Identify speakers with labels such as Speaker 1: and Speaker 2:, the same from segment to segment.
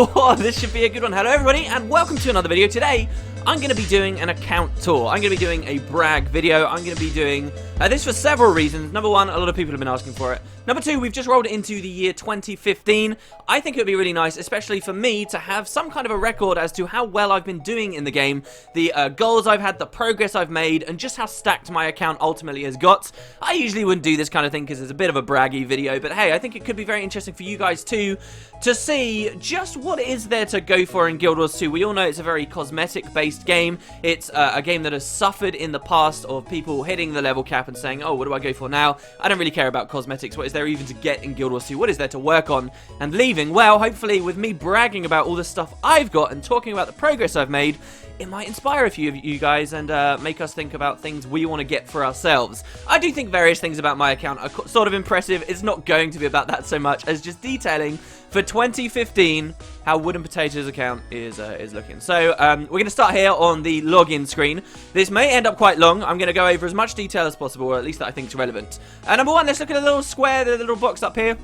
Speaker 1: Oh, this should be a good one. Hello everybody and welcome to another video. Today I'm going to be doing an account tour. I'm going to be doing a brag video. I'm going to be doing this for several reasons. Number one, a lot of people have been asking for it. Number two, we've just rolled into the year 2015. I think it would be really nice, especially for me, to have some kind of a record as to how well I've been doing in the game, the goals I've had, the progress I've made, and just how stacked my account ultimately has got. I usually wouldn't do this kind of thing because it's a bit of a braggy video, but hey, I think it could be very interesting for you guys too, to see just what is there to go for in Guild Wars 2. We all know it's a very cosmetic-based game. It's a game that has suffered in the past of people hitting the level cap and saying, oh, what do I go for now? I don't really care about cosmetics. What is there even to get in Guild Wars 2? What is there to work on? And leaving, well, hopefully with me bragging about all the stuff I've got and talking about the progress I've made, it might inspire a few of you guys and make us think about things we want to get for ourselves. I do think various things about my account are sort of impressive. It's not going to be about that so much as just detailing for 2015 how Wooden Potatoes account is looking. So we're going to start here on the login screen. This may end up quite long. I'm going to go over as much detail as possible, or at least that I think is relevant. Number one, let's look at the little square, the little box up here.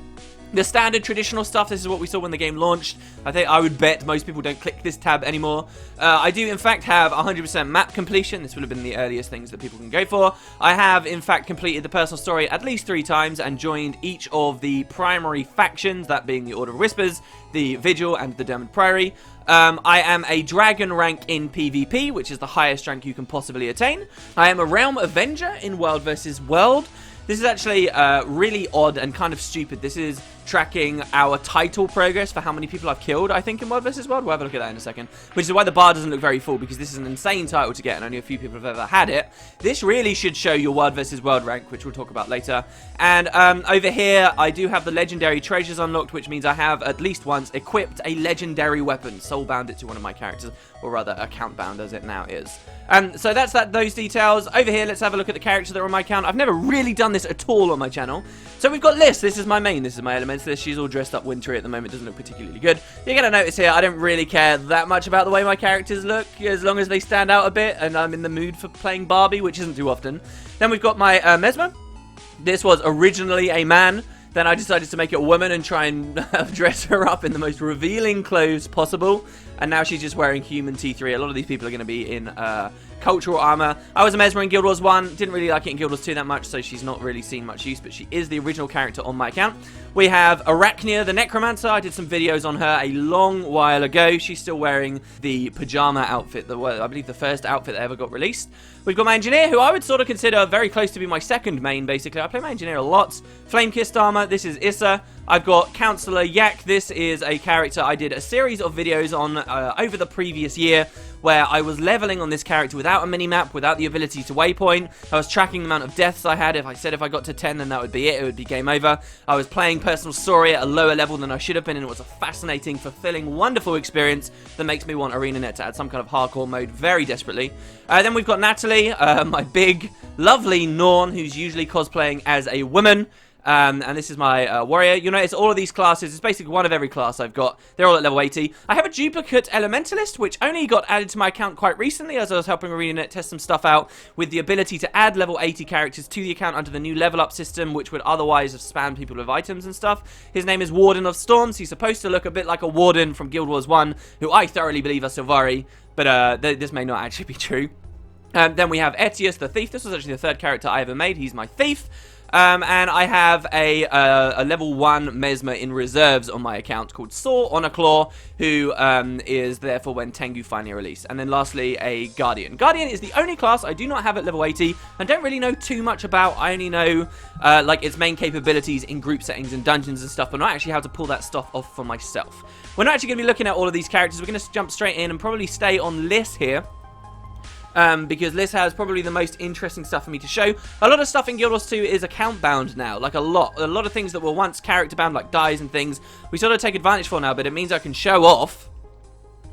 Speaker 1: The standard traditional stuff. This is what we saw when the game launched. I would bet most people don't click this tab anymore. I do in fact have 100% map completion. This would have been the earliest things that people can go for. I have in fact completed the personal story at least 3 times and joined each of the primary factions, that being the Order of Whispers, the Vigil, and the Dermot Priory. I am a Dragon rank in PvP, which is the highest rank you can possibly attain. I am a Realm Avenger in World vs. World. This is actually really odd and kind of stupid. This is tracking our title progress for how many people I've killed, I think, in World vs. World. We'll have a look at that in a second. Which is why the bar doesn't look very full, because this is an insane title to get and only a few people have ever had it. This really should show your World vs. World rank, which we'll talk about later. And over here, I do have the legendary treasures unlocked, which means I have at least once equipped a legendary weapon. Soul-bound it to one of my characters, or rather, account-bound as it now is. So that's those details. Over here, let's have a look at the characters that are on my account. I've never really done this at all on my channel. So we've got Liz. This is my main. This is my elements list. She's all dressed up wintry at the moment. Doesn't look particularly good. You're going to notice here, I don't really care that much about the way my characters look, as long as they stand out a bit and I'm in the mood for playing Barbie, which isn't too often. Then we've got my Mesmer. This was originally a man. Then I decided to make it a woman and try and dress her up in the most revealing clothes possible. And now she's just wearing human T3. A lot of these people are going to be in cultural armor. I was a Mesmer in Guild Wars 1. Didn't really like it in Guild Wars 2 that much, so she's not really seen much use, but she is the original character on my account. We have Arachnia, the Necromancer. I did some videos on her a long while ago. She's still wearing the pajama outfit, I believe the first outfit that ever got released. We've got my Engineer, who I would sort of consider very close to be my second main, basically. I play my Engineer a lot. Flame-Kissed Armor. This is Issa. I've got Counselor Yak. This is a character I did a series of videos on over the previous year, where I was leveling on this character without a mini-map, without the ability to waypoint. I was tracking the amount of deaths I had. If I got to 10, then that would be it. It would be game over. I was playing personal story at a lower level than I should have been, and it was a fascinating, fulfilling, wonderful experience that makes me want ArenaNet to add some kind of hardcore mode very desperately. Then we've got Natalie, my big, lovely Norn, who's usually cosplaying as a woman. And this is my warrior. You'll notice all of these classes, it's basically one of every class I've got. They're all at level 80. I have a duplicate elementalist, which only got added to my account quite recently as I was helping ArenaNet test some stuff out with the ability to add level 80 characters to the account under the new level up system, which would otherwise have spammed people with items and stuff. His name is Warden of Storms. He's supposed to look a bit like a warden from Guild Wars 1, who I thoroughly believe are Silvari, but this may not actually be true. Then we have Etius the Thief. This was actually the third character I ever made. He's my thief. And I have a level 1 Mesmer in reserves on my account called Saw on a Claw, who is there for when Tengu finally released. And then lastly, a Guardian. Guardian is the only class I do not have at level 80 and don't really know too much about. I only know like its main capabilities in group settings and dungeons and stuff, but not actually how to pull that stuff off for myself. We're not actually going to be looking at all of these characters. We're going to jump straight in and probably stay on Liz here. Because Liz has probably the most interesting stuff for me to show. A lot of stuff in Guild Wars 2 is account bound now, like a lot of things that were once character bound, like dyes and things, we sort of take advantage for now, but it means I can show off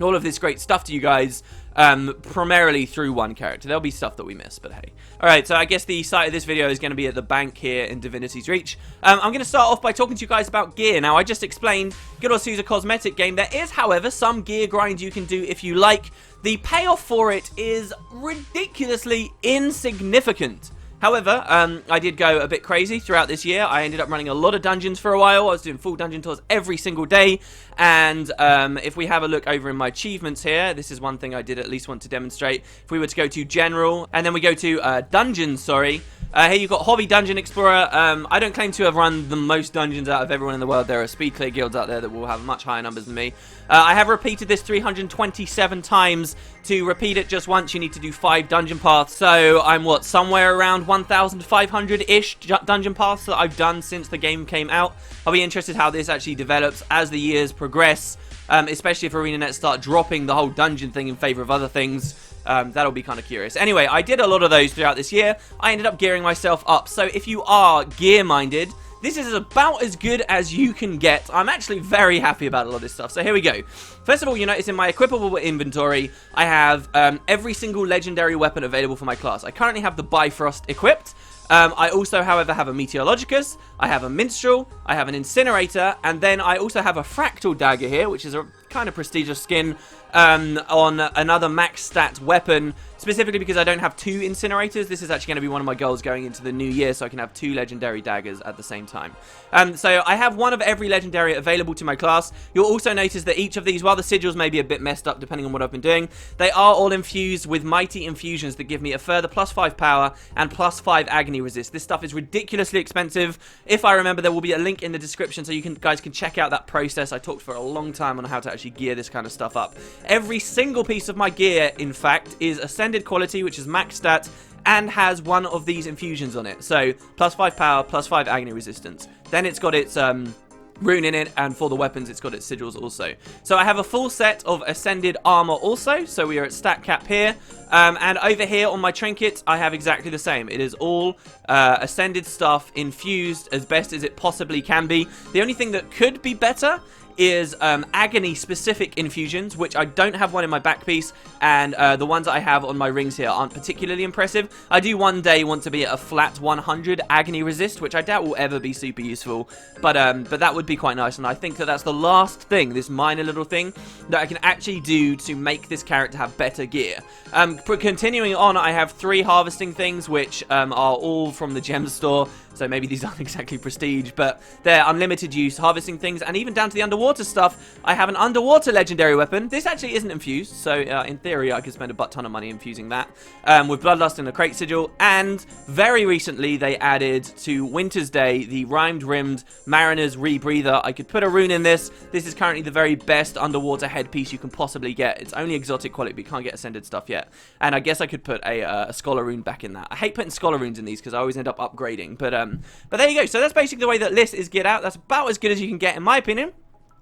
Speaker 1: all of this great stuff to you guys, primarily through one character. There'll be stuff that we miss, but hey. Alright, so I guess the site of this video is going to be at the bank here in Divinity's Reach. I'm going to start off by talking to you guys about gear. Now, I just explained Guild Wars 2 is a cosmetic game. There is, however, some gear grind you can do if you like. The payoff for it is ridiculously insignificant. However, I did go a bit crazy throughout this year. I ended up running a lot of dungeons for a while. I was doing full dungeon tours every single day. And if we have a look over in my achievements here, this is one thing I did at least want to demonstrate. If we were to go to General, and then we go to Dungeons, sorry. Here you've got Hobby Dungeon Explorer. I don't claim to have run the most dungeons out of everyone in the world. There are speed clear guilds out there that will have much higher numbers than me. I have repeated this 327 times. To repeat it just once, you need to do 5 dungeon paths. So I'm, what, somewhere around 1,500-ish dungeon paths that I've done since the game came out. I'll be interested how this actually develops as the years progress, especially if ArenaNet start dropping the whole dungeon thing in favor of other things. That'll be kind of curious. Anyway, I did a lot of those throughout this year. I ended up gearing myself up. So if you are gear-minded, this is about as good as you can get. I'm actually very happy about a lot of this stuff. So here we go. First of all, you notice in my equipable inventory, I have every single legendary weapon available for my class. I currently have the Bifrost equipped. I also, however, have a Meteorologicus, I have a Minstrel, I have an Incinerator, and then I also have a Fractal Dagger here, which is a kind of prestigious skin on another max stat weapon, specifically because I don't have 2 Incinerators. This is actually going to be one of my goals going into the new year, so I can have 2 legendary daggers at the same time. So I have one of every legendary available to my class. You'll also notice that each of these, while the sigils may be a bit messed up depending on what I've been doing, they are all infused with mighty infusions that give me a further +5 power and +5 agony resist. This stuff is ridiculously expensive. If I remember, there will be a link in the description so you guys can check out that process. I talked for a long time on how to actually gear this kind of stuff up. Every single piece of my gear, in fact, is Ascended Quality, which is max stat, and has one of these infusions on it. So, +5 power, +5 agony resistance. Then it's got its rune in it, and for the weapons, it's got its sigils also. So I have a full set of Ascended Armor also, so we are at stat cap here. And over here on my trinket, I have exactly the same. It is all Ascended stuff infused as best as it possibly can be. The only thing that could be better is agony-specific infusions, which I don't have one in my back piece, and the ones that I have on my rings here aren't particularly impressive. I do one day want to be at a flat 100 agony resist, which I doubt will ever be super useful, but that would be quite nice, and I think that that's the last thing, this minor little thing, that I can actually do to make this character have better gear. Continuing on, I have 3 harvesting things, which are all from the gem store. So maybe these aren't exactly prestige, but they're unlimited use harvesting things, and even down to the underwater stuff, I have an underwater legendary weapon. This actually isn't infused, so in theory I could spend a butt ton of money infusing that, with Bloodlust and a crate sigil, and very recently they added to Winter's Day the Rhymed Rimmed Mariner's Rebreather. I could put a rune in this. This is currently the very best underwater headpiece you can possibly get. It's only exotic quality, but you can't get ascended stuff yet, and I guess I could put a Scholar rune back in that. I hate putting Scholar runes in these because I always end up upgrading, but there you go. So that's basically the way that List is geared out. That's about as good as you can get, in my opinion.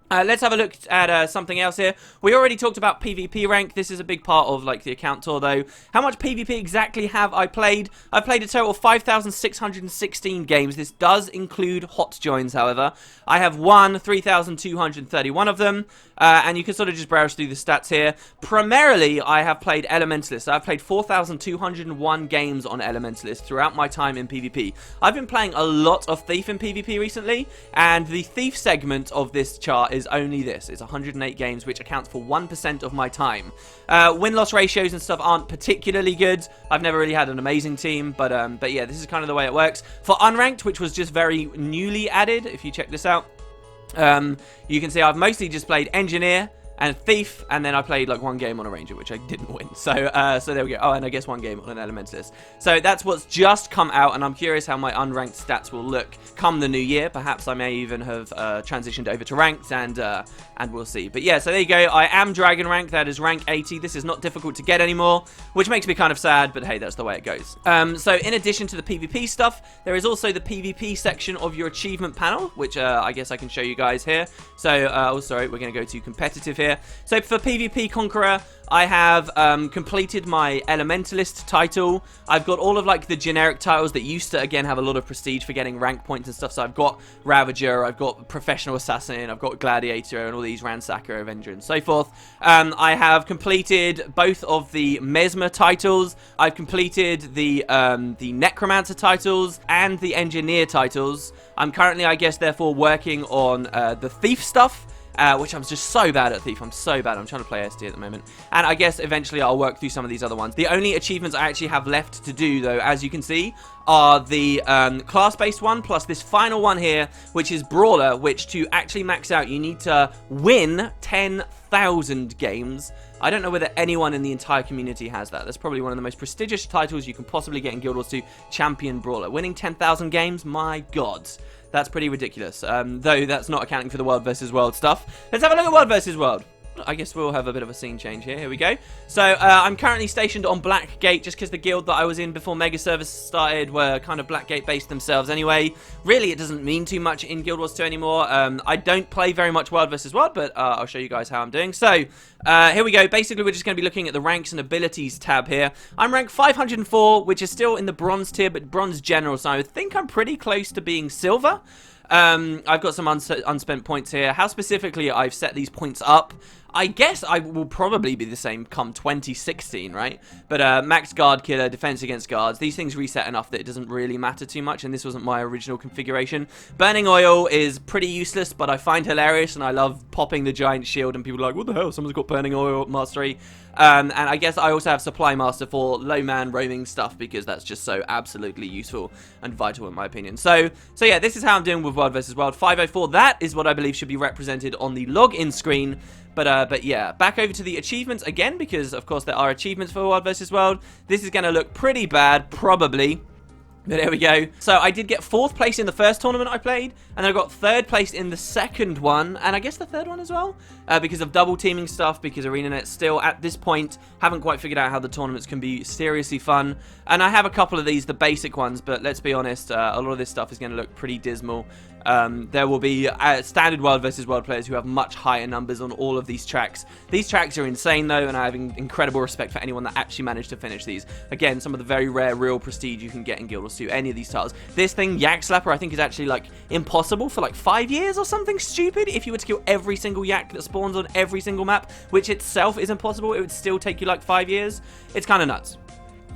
Speaker 1: Let's have a look at something else here. We already talked about PvP rank. This is a big part of like the account tour, though. How much PvP exactly have I played? I've played a total of 5,616 games. This does include hot joins, however. I have won 3,231 of them, and you can sort of just browse through the stats here. Primarily, I have played Elementalist. I've played 4,201 games on Elementalist throughout my time in PvP. I've been playing a lot of Thief in PvP recently, and the Thief segment of this chart is only this. It's 108 games, which accounts for 1% of my time. Win-loss ratios and stuff aren't particularly good. I've never really had an amazing team, but yeah, this is kind of the way it works. For Unranked, which was just very newly added, if you check this out, you can see I've mostly just played Engineer and Thief, and then I played like 1 game on a Ranger, which I didn't win. So there we go. Oh, and I guess 1 game on an Elementalist. So that's what's just come out, and I'm curious how my unranked stats will look come the new year. Perhaps I may even have transitioned over to ranked, and we'll see. But yeah, so there you go. I am Dragon rank. That is rank 80. This is not difficult to get anymore, which makes me kind of sad, but hey, that's the way it goes. So in addition to the PvP stuff, there is also the PvP section of your achievement panel, which I guess I can show you guys here. So, oh, sorry, we're going to go to competitive here. So for PvP Conqueror, I have completed my Elementalist title. I've got all of like the generic titles that used to, again, have a lot of prestige for getting rank points and stuff. So I've got Ravager, I've got Professional Assassin, I've got Gladiator, and all these Ransacker, Avenger, and so forth. I have completed both of the Mesmer titles. I've completed the Necromancer titles and the Engineer titles. I'm currently, I guess, therefore working on the Thief stuff. which I'm just so bad at Thief. I'm so bad. I'm trying to play SD at the moment. And I guess eventually I'll work through some of these other ones. The only achievements I actually have left to do, though, as you can see, are the class-based one, plus this final one here, which is Brawler, which to actually max out, you need to win 10,000 games. I don't know whether anyone in the entire community has that. That's probably one of the most prestigious titles you can possibly get in Guild Wars 2, Champion Brawler. Winning 10,000 games? My God. That's pretty ridiculous. Though that's not accounting for the World versus World stuff. Let's have a look at World versus World. I guess we'll have a bit of a scene change here. Here we go. So, I'm currently stationed on Blackgate just because the guild that I was in before Mega Service started were kind of Blackgate based themselves anyway. Really, it doesn't mean too much in Guild Wars 2 anymore. I don't play very much World vs. World, but I'll show you guys how I'm doing. So, here we go. Basically, we're just going to be looking at the ranks and abilities tab here. I'm ranked 504, which is still in the bronze tier, but bronze general, so I think I'm pretty close to being silver. I've got some unspent points here. How specifically I've set these points up, I guess I will probably be the same come 2016, right? But max guard killer, defense against guards, these things reset enough that it doesn't really matter too much, and this wasn't my original configuration. Burning oil is pretty useless, but I find hilarious, and I love popping the giant shield, and people are like, what the hell, someone's got burning oil mastery. And I guess I also have Supply Master for low man roaming stuff, because that's just so absolutely useful and vital in my opinion. So yeah, this is how I'm doing with World vs. World. 504, that is what I believe should be represented on the login screen. But yeah, back over to the achievements again, because of course there are achievements for World vs. World. This is going to look pretty bad, probably. But there we go. So I did get 4th place in the first tournament I played, and then I got 3rd place in the second one, and I guess the 3rd one as well, because of double teaming stuff, because ArenaNet still, at this point, haven't quite figured out how the tournaments can be seriously fun. And I have a couple of these, the basic ones, but let's be honest, a lot of this stuff is going to look pretty dismal. There will be standard World vs. World players who have much higher numbers on all of these tracks. These tracks are insane though, and I have incredible respect for anyone that actually managed to finish these. Again, some of the very rare real prestige you can get in Guild Wars 2, any of these titles. This thing, Yak Slapper, I think is actually like impossible for like 5 years or something stupid. If you were to kill every single yak that spawns on every single map, which itself is impossible, it would still take you like 5 years. It's kind of nuts.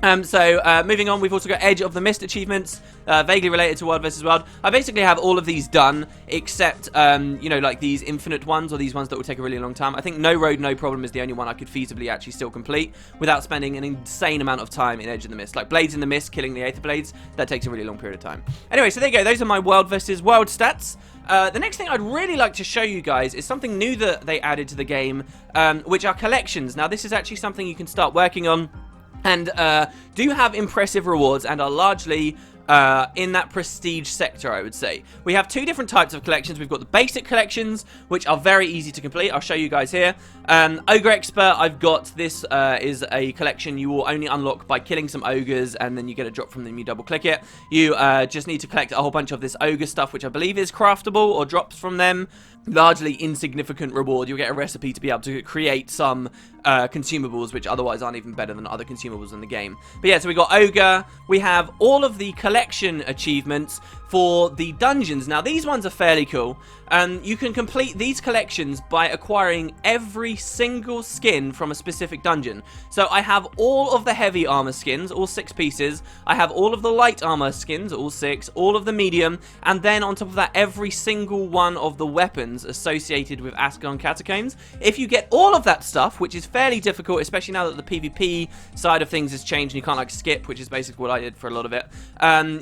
Speaker 1: Moving on, we've also got Edge of the Mist achievements, vaguely related to World vs. World. I basically have all of these done, except, you know, like these infinite ones, or these ones that will take a really long time. I think No Road, No Problem is the only one I could feasibly actually still complete without spending an insane amount of time in Edge of the Mist. Like Blades in the Mist, killing the Aether Blades, that takes a really long period of time. Anyway, so there you go. Those are my World vs. World stats. The next thing I'd really like to show you guys is something new that they added to the game, which are collections. Now, this is actually something you can start working on, and do have impressive rewards, and are largely in that prestige sector, I would say. We have 2 different types of collections. We've got the basic collections, which are very easy to complete. I'll show you guys here. Ogre Expert, I've got this, is a collection you will only unlock by killing some ogres, and then you get a drop from them, you double click it. You just need to collect a whole bunch of this ogre stuff, which I believe is craftable or drops from them. Largely insignificant reward. You'll get a recipe to be able to create some consumables, which otherwise aren't even better than other consumables in the game. But yeah, so we got Ogre. We have all of the collection achievements for the dungeons. Now, these ones are fairly cool. You can complete these collections by acquiring every single skin from a specific dungeon. So I have all of the heavy armor skins, all 6 pieces. I have all of the light armor skins, all 6, all of the medium, and then on top of that, every single one of the weapons associated with Ascalon Catacombs. If you get all of that stuff, which is fairly difficult, especially now that the PvP side of things has changed and you can't like skip, which is basically what I did for a lot of it,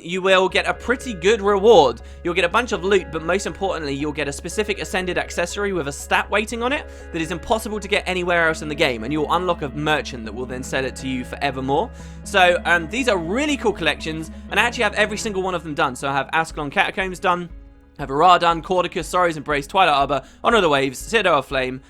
Speaker 1: you will get a pretty good reward. You'll get a bunch of loot, but most importantly, you'll get a specific ascended accessory with a stat weighting on it that is impossible to get anywhere else in the game, and you'll unlock a merchant that will then sell it to you forevermore. So these are really cool collections, and I actually have every single one of them done. So I have Ascalon Catacombs done, I have Arar done, Cordicus, Sorrow's Embrace, Twilight Arbor, Honor of the Waves, Citadel of Flame,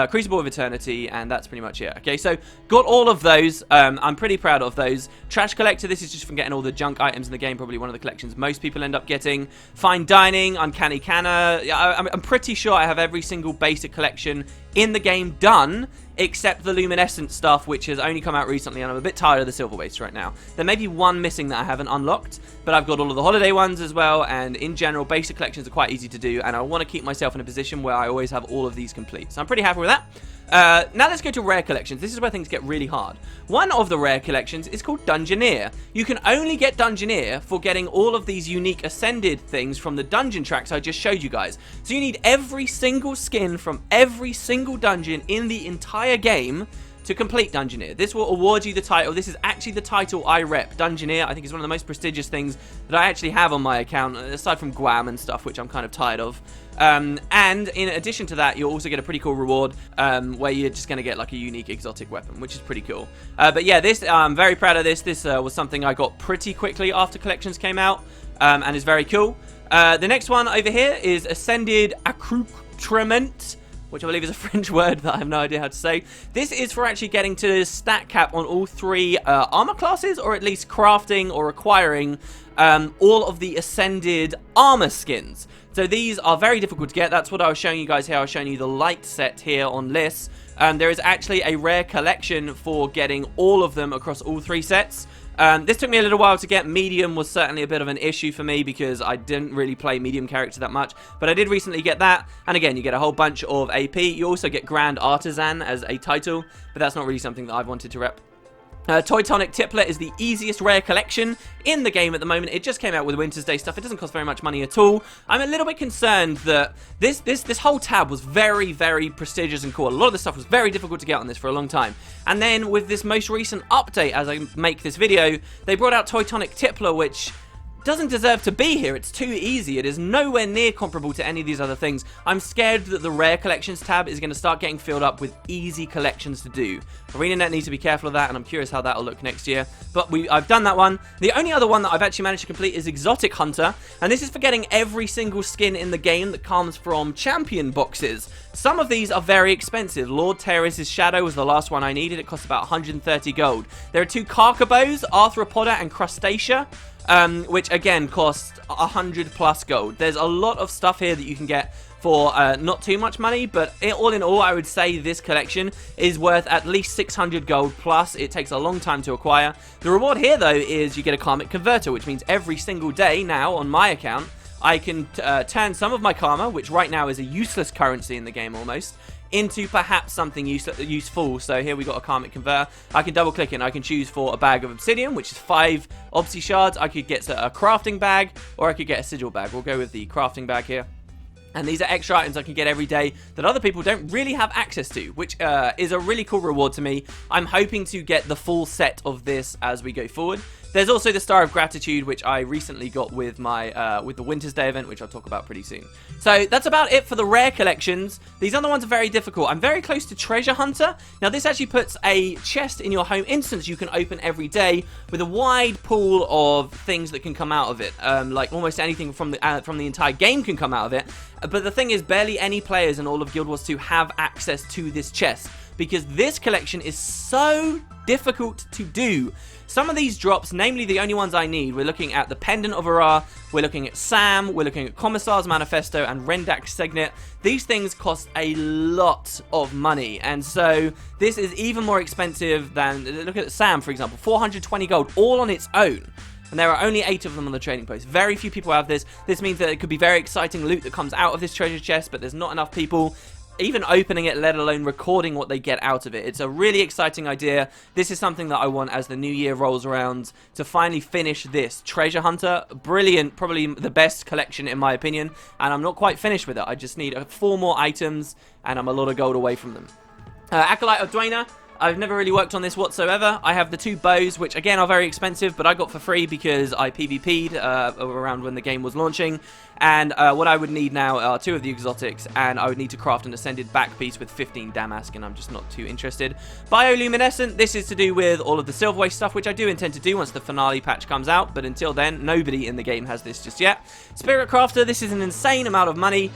Speaker 1: Crucible of Eternity, and that's pretty much it. Okay, so got all of those. I'm pretty proud of those. Trash Collector, this is just from getting all the junk items in the game, probably one of the collections most people end up getting. Fine Dining, Uncanny Canna. I'm pretty sure I have every single basic collection in the game done, except the Luminescent stuff, which has only come out recently, and I'm a bit tired of the Silver Waste right now. There may be one missing that I haven't unlocked, but I've got all of the holiday ones as well, and in general, basic collections are quite easy to do, and I want to keep myself in a position where I always have all of these complete. So I'm pretty happy with that. Now let's go to rare collections. This is where things get really hard. One of the rare collections is called Dungeoneer. You can only get Dungeoneer for getting all of these unique ascended things from the dungeon tracks I just showed you guys. So you need every single skin from every single dungeon in the entire game to complete Dungeoneer. This will award you the title. This is actually the title I rep. Dungeoneer, I think, is one of the most prestigious things that I actually have on my account, aside from Guam and stuff, which I'm kind of tired of. And in addition to that, you'll also get a pretty cool reward where you're just going to get like a unique exotic weapon, which is pretty cool. But yeah, this I'm very proud of this. This was something I got pretty quickly after collections came out, and is very cool. The next one over here is Ascended Accoutrement, which I believe is a French word that I have no idea how to say. This is for actually getting to the stat cap on all 3 armor classes, or at least crafting or acquiring all of the ascended armor skins. So these are very difficult to get. That's what I was showing you guys here. I was showing you the light set here on Liss. There is actually a rare collection for getting all of them across all 3 sets. This took me a little while to get. Medium was certainly a bit of an issue for me because I didn't really play medium character that much. But I did recently get that. And again, you get a whole bunch of AP. You also get Grand Artisan as a title. But that's not really something that I've wanted to rep. Teutonic Tipler is the easiest rare collection in the game at the moment. It just came out with Winter's Day stuff. It doesn't cost very much money at all. I'm a little bit concerned that this whole tab was very, very prestigious and cool. A lot of the stuff was very difficult to get on this for a long time. And then with this most recent update, as I make this video, they brought out Teutonic Tipler, which doesn't deserve to be here. It's too easy. It is nowhere near comparable to any of these other things. I'm scared that the rare collections tab is going to start getting filled up with easy collections to do. ArenaNet needs to be careful of that, and I'm curious how that'll look next year. But I've done that one. The only other one that I've actually managed to complete is Exotic Hunter, and this is for getting every single skin in the game that comes from champion boxes. Some of these are very expensive. Lord Terrace's Shadow was the last one I needed. It cost about 130 gold. There are 2 Carcabos, Arthropoda and Crustacea, which again cost 100 plus gold. There's a lot of stuff here that you can get for not too much money, but all in all, I would say this collection is worth at least 600 gold plus. It takes a long time to acquire. The reward here, though, is you get a Karmic Converter, which means every single day now on my account, I can turn some of my Karma, which right now is a useless currency in the game almost, into perhaps something useful. So here we got a Karmic Converter. I can double click it and I can choose for a bag of obsidian, which is 5 obsi shards. I could get a crafting bag, or I could get a sigil bag. We'll go with the crafting bag here. And these are extra items I can get every day that other people don't really have access to, which is a really cool reward to me. I'm hoping to get the full set of this as we go forward. There's also the Star of Gratitude, which I recently got with my with the Winter's Day event, which I'll talk about pretty soon. So that's about it for the rare collections. These other ones are very difficult. I'm very close to Treasure Hunter. Now this actually puts a chest in your home instance you can open every day with a wide pool of things that can come out of it. Like almost anything from the entire game can come out of it. But the thing is, barely any players in all of Guild Wars 2 have access to this chest, because this collection is so difficult to do. Some of these drops, namely the only ones I need, we're looking at the Pendant of Ara, we're looking at Sam, we're looking at Commissar's Manifesto, and Rendak's Signet. These things cost a lot of money, and so this is even more expensive than, look at Sam for example, 420 gold, all on its own. And there are only 8 of them on the trading post. Very few people have this. This means that it could be very exciting loot that comes out of this treasure chest, but there's not enough people even opening it, let alone recording what they get out of it. It's a really exciting idea. This is something that I want as the new year rolls around to finally finish this. Treasure Hunter, brilliant, probably the best collection in my opinion, and I'm not quite finished with it. I just need 4 more items, and I'm a lot of gold away from them. Acolyte of Dwayna. I've never really worked on this whatsoever. I have the 2 bows, which again are very expensive, but I got for free because I PvP'd around when the game was launching. And what I would need now are 2 of the exotics, and I would need to craft an ascended back piece with 15 damask, and I'm just not too interested. Bioluminescent, this is to do with all of the Silverway stuff, which I do intend to do once the finale patch comes out, but until then, nobody in the game has this just yet. Spirit Crafter, this is an insane amount of money.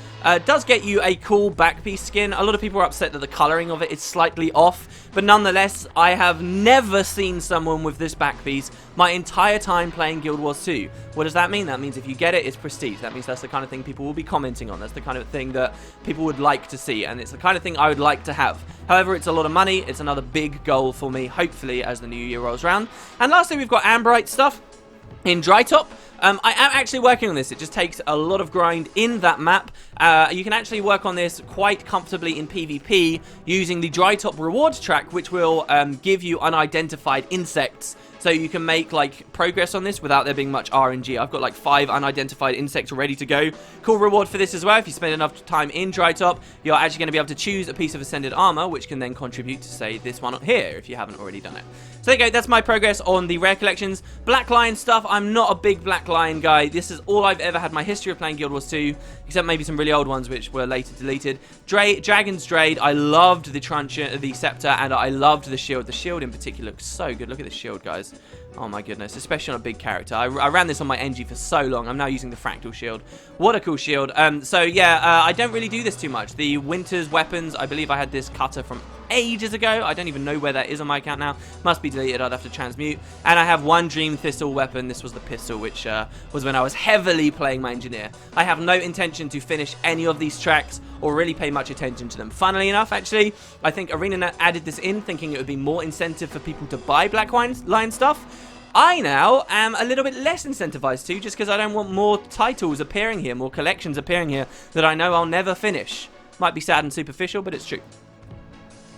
Speaker 1: Does get you a cool back piece skin. A lot of people are upset that the colouring of it is slightly off, but nonetheless, I have never seen someone with this back piece my entire time playing Guild Wars 2. What does that mean? That means if you get it, it's prestige. That means that's the kind of thing people will be commenting on. That's the kind of thing that people would like to see, and it's the kind of thing I would like to have. However, it's a lot of money. It's another big goal for me, hopefully, as the new year rolls around. And lastly, we've got Amberite stuff. In Dry Top, I am actually working on this. It just takes a lot of grind in that map. You can actually work on this quite comfortably in PvP using the Dry Top rewards track, which will give you unidentified insects. So you can make, like, progress on this without there being much RNG. I've got, like, 5 unidentified insects ready to go. Cool reward for this as well. If you spend enough time in Dry Top, you're actually going to be able to choose a piece of Ascended Armor, which can then contribute to, say, this one here, if you haven't already done it. So there you go. That's my progress on the rare collections. Black Lion stuff. I'm not a big Black Lion guy. This is all I've ever had my history of playing Guild Wars 2, except maybe some really old ones, which were later deleted. Dragon's Drade. I loved the truncheon, the scepter, and I loved the shield. The shield in particular looks so good. Look at the shield, guys. Oh my goodness, especially on a big character. I ran this on my NG for so long. I'm now using the fractal shield. What a cool shield. So yeah, I don't really do this too much. The Winter's weapons, I believe I had this cutter from ages ago. I don't even know where that is on my account now. Must be deleted. I'd have to transmute. And I have one Dream Thistle weapon. This was the pistol, which was when I was heavily playing my engineer. I have no intention to finish any of these tracks or really pay much attention to them. Funnily enough, actually, I think ArenaNet added this in thinking it would be more incentive for people to buy Black Lion stuff. I now am a little bit less incentivized to, just because I don't want more titles appearing here, more collections appearing here that I know I'll never finish. Might be sad and superficial, but it's true.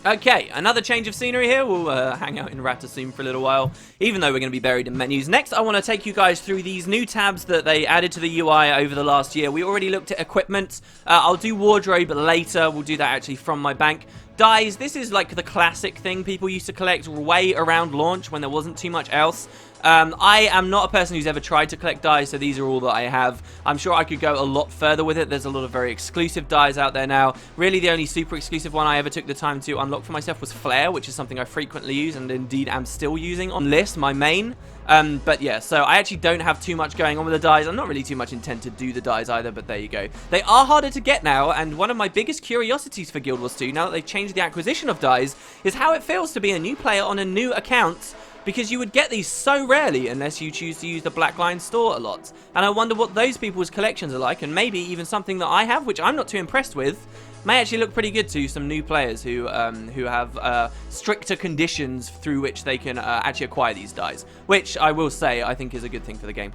Speaker 1: Okay, another change of scenery here. We'll hang out in Ratasum for a little while, even though we're going to be buried in menus. Next, I want to take you guys through these new tabs that they added to the UI over the last year. We already looked at equipment. I'll do wardrobe later. We'll do that actually from my bank. Dies, this is like the classic thing people used to collect way around launch when there wasn't too much else. I am not a person who's ever tried to collect dies, so these are all that I have. I'm sure I could go a lot further with it. There's a lot of very exclusive dies out there now. Really, the only super exclusive one I ever took the time to unlock for myself was Flare, which is something I frequently use and indeed am still using on List, my main. But yeah, so I actually don't have too much going on with the dies. I'm not really too much intent to do the dies either, but there you go. They are harder to get now, and one of my biggest curiosities for Guild Wars 2, now that they've changed the acquisition of dies, is how it feels to be a new player on a new account, because you would get these so rarely unless you choose to use the Black Lion store a lot. And I wonder what those people's collections are like, and maybe even something that I have, which I'm not too impressed with, may actually look pretty good to some new players who have stricter conditions through which they can actually acquire these dies, which I will say I think is a good thing for the game.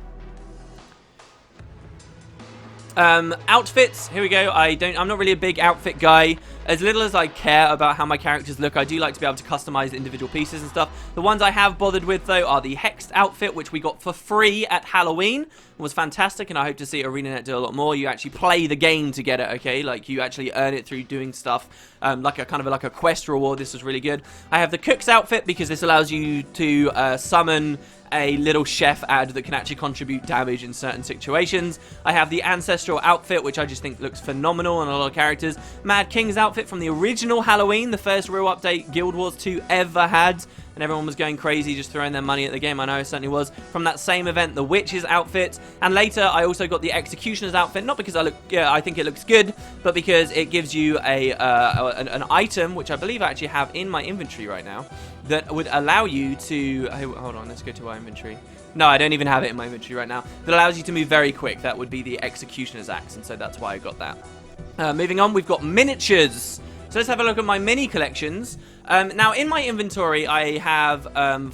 Speaker 1: Outfits, here we go. I'm not really a big outfit guy. As little as I care about how my characters look, I do like to be able to customize individual pieces and stuff. The ones I have bothered with, though, are the Hexed outfit, which we got for free at Halloween. It was fantastic, and I hope to see ArenaNet do a lot more. You actually play the game to get it, okay? Like, you actually earn it through doing stuff, like a quest reward. This was really good. I have the Cook's outfit, because this allows you to summon a little chef ad that can actually contribute damage in certain situations. I have the Ancestral outfit, which I just think looks phenomenal on a lot of characters. Mad King's outfit from the original Halloween, the first real update Guild Wars 2 ever had, and everyone was going crazy just throwing their money at the game. I know I certainly was. From that same event, the Witch's outfit, and later I also got the Executioner's outfit, not because I think it looks good, but because it gives you an item, which I believe I actually have in my inventory right now, that would allow you to... Hold on, let's go to our inventory. No, I don't even have it in my inventory right now. That allows you to move very quick. That would be the Executioner's Axe, and so that's why I got that. Moving on, we've got miniatures. So let's have a look at my mini collections. Now, in my inventory, I have,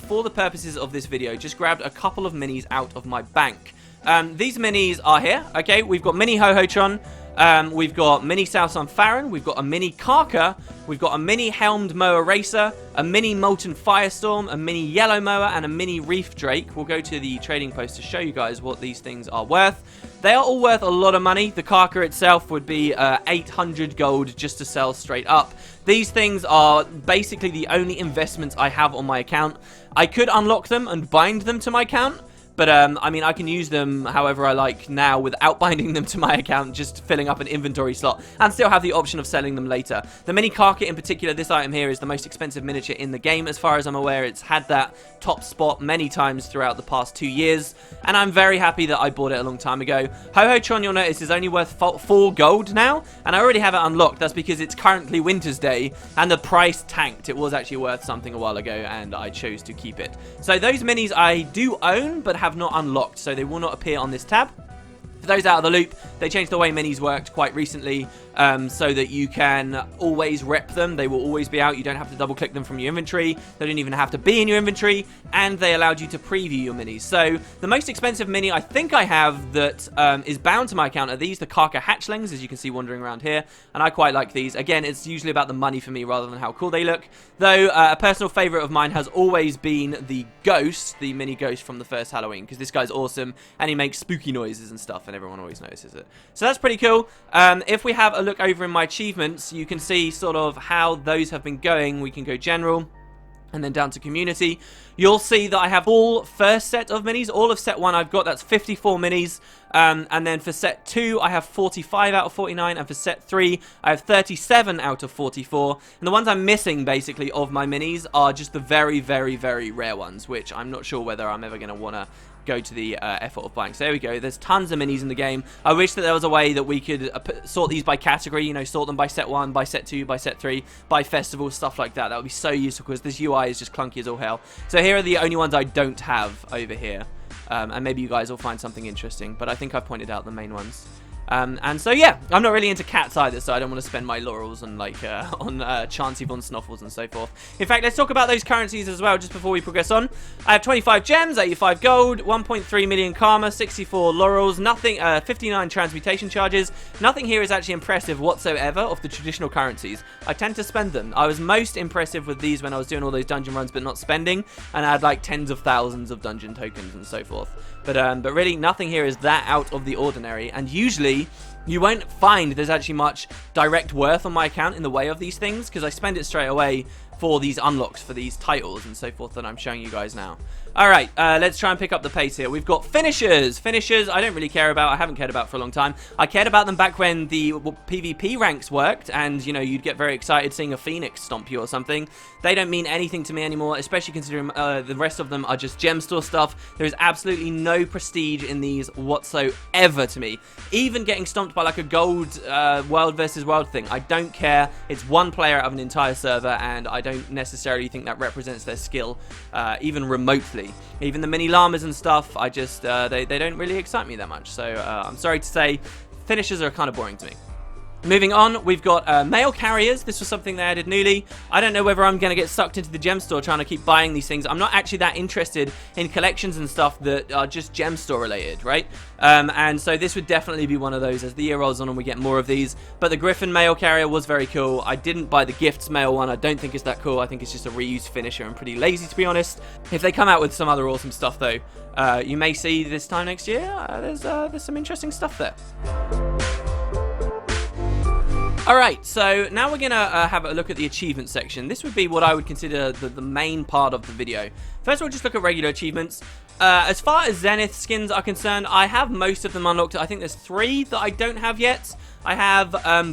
Speaker 1: for the purposes of this video, just grabbed a couple of minis out of my bank. These minis are here, okay? We've got Mini Ho-Ho-Tron. We've got Mini Southsun Farron, we've got a Mini Karka, we've got a Mini Helmed Mower Racer, a Mini Molten Firestorm, a Mini Yellow Mower, and a Mini Reef Drake. We'll go to the trading post to show you guys what these things are worth. They are all worth a lot of money. The Karka itself would be 800 gold just to sell straight up. These things are basically the only investments I have on my account. I could unlock them and bind them to my account, but, I mean, I can use them however I like now without binding them to my account, just filling up an inventory slot, and still have the option of selling them later. The Mini Karka in particular, this item here, is the most expensive miniature in the game, as far as I'm aware. It's had that top spot many times throughout the past 2 years, and I'm very happy that I bought it a long time ago. Ho-Ho-Tron, you'll notice, is only worth 4 gold now, and I already have it unlocked. That's because it's currently Winter's Day, and the price tanked. It was actually worth something a while ago, and I chose to keep it. So those minis I do own, but have not unlocked, so they will not appear on this tab. For those out of the loop, they changed the way minis worked quite recently. so that you can always rep them. They will always be out. You don't have to double click them from your inventory. They don't even have to be in your inventory, and they allowed you to preview your minis. So the most expensive mini I think I have that is bound to my account are these, the Karka hatchlings, as you can see wandering around here, and I quite like these. Again, it's usually about the money for me rather than how cool they look, though a personal favorite of mine has always been the ghost, the mini ghost from the first Halloween, because this guy's awesome and he makes spooky noises and stuff, and everyone always notices it. So that's pretty cool. If we have a look over in my achievements, you can see sort of how those have been going. We can go general and then down to community. You'll see that I have all first set of minis. All of set 1 I've got, that's 54 minis. And then for set 2, I have 45 out of 49. And for set 3, I have 37 out of 44. And the ones I'm missing, basically, of my minis are just the very, very, very rare ones, which I'm not sure whether I'm ever going to want to go to the effort of buying. So there we go. There's tons of minis in the game. I wish that there was a way that we could sort these by category, you know, sort them by set 1, by set 2, by set 3, by festival, stuff like that. That would be so useful because this UI is just clunky as all hell. So here are the only ones I don't have over here. And maybe you guys will find something interesting, but I think I've pointed out the main ones. And so yeah, I'm not really into cats either, so I don't want to spend my laurels on like Chansey Von Snuffles and so forth. In fact, let's talk about those currencies as well just before we progress on. I have 25 gems, 85 gold, 1.3 million karma, 64 laurels, nothing, 59 transmutation charges. Nothing here is actually impressive whatsoever of the traditional currencies. I tend to spend them. I was most impressive with these when I was doing all those dungeon runs but not spending, and I had like tens of thousands of dungeon tokens and so forth. But really, nothing here is that out of the ordinary, and usually you won't find there's actually much direct worth on my account in the way of these things, because I spend it straight away for these unlocks, for these titles and so forth that I'm showing you guys now. Alright, let's try and pick up the pace here. We've got finishers. Finishers, I don't really care about. I haven't cared about for a long time. I cared about them back when the PvP ranks worked, and, you know, you'd get very excited seeing a phoenix stomp you or something. They don't mean anything to me anymore, especially considering the rest of them are just gem store stuff. There is absolutely no prestige in these whatsoever to me. Even getting stomped by, like, a gold world versus world thing, I don't care. It's one player out of an entire server, and I don't necessarily think that represents their skill, even remotely. Even the mini llamas and stuff, I just, they don't really excite me that much. So, I'm sorry to say, finishers are kind of boring to me. Moving on, we've got mail carriers. This was something they added newly. I don't know whether I'm going to get sucked into the gem store trying to keep buying these things. I'm not actually that interested in collections and stuff that are just gem store related, right? And so this would definitely be one of those as the year rolls on and we get more of these. But the Griffin mail carrier was very cool. I didn't buy the gifts mail one. I don't think it's that cool. I think it's just a reused finisher and pretty lazy, to be honest. If they come out with some other awesome stuff, though, you may see this time next year, there's some interesting stuff there. Alright, so now we're going to have a look at the achievement section. This would be what I would consider the main part of the video. First of all, just look at regular achievements. As far as Zenith skins are concerned, I have most of them unlocked. I think there's 3 that I don't have yet. I have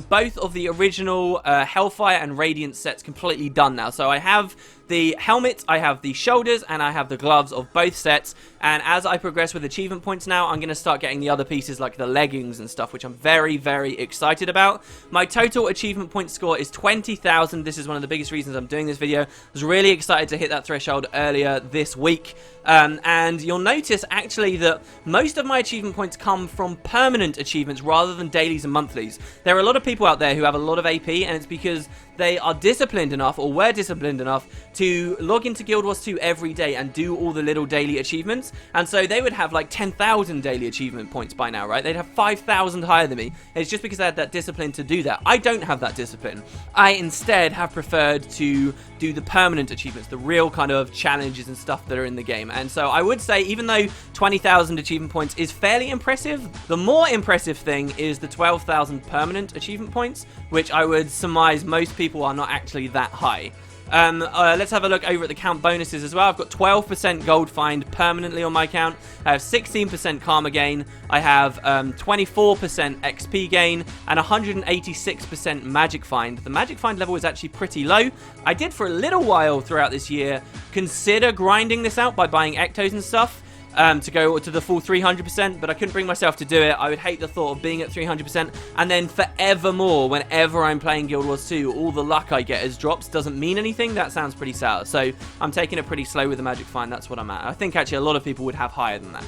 Speaker 1: both of the original Hellfire and Radiant sets completely done now. So I have the helmet, I have the shoulders, and I have the gloves of both sets. And as I progress with achievement points now, I'm going to start getting the other pieces like the leggings and stuff, which I'm very, very excited about. My total achievement point score is 20,000. This is one of the biggest reasons I'm doing this video. I was really excited to hit that threshold earlier this week. And you'll notice actually that most of my achievement points come from permanent achievements rather than dailies and monthlies. There are a lot of people out there who have a lot of AP, and it's because they are disciplined enough, or were disciplined enough, to log into Guild Wars 2 every day and do all the little daily achievements. And so they would have like 10,000 daily achievement points by now, right? They'd have 5,000 higher than me. And it's just because they had that discipline to do that. I don't have that discipline. I instead have preferred to do the permanent achievements, the real kind of challenges and stuff that are in the game. And so I would say, even though 20,000 achievement points is fairly impressive, the more impressive thing is the 12,000 permanent achievement points, which I would surmise most people are not actually that high. Let's have a look over at the count bonuses as well. I've got 12% gold find permanently on my account. I have 16% karma gain. I have 24% XP gain and 186% magic find. The magic find level is actually pretty low. I did for a little while throughout this year consider grinding this out by buying ectos and stuff. To go to the full 300%, but I couldn't bring myself to do it. I would hate the thought of being at 300%, and then forevermore, whenever I'm playing Guild Wars 2, all the luck I get as drops doesn't mean anything. That sounds pretty sour. So I'm taking it pretty slow with the magic find. That's what I'm at. I think actually a lot of people would have higher than that.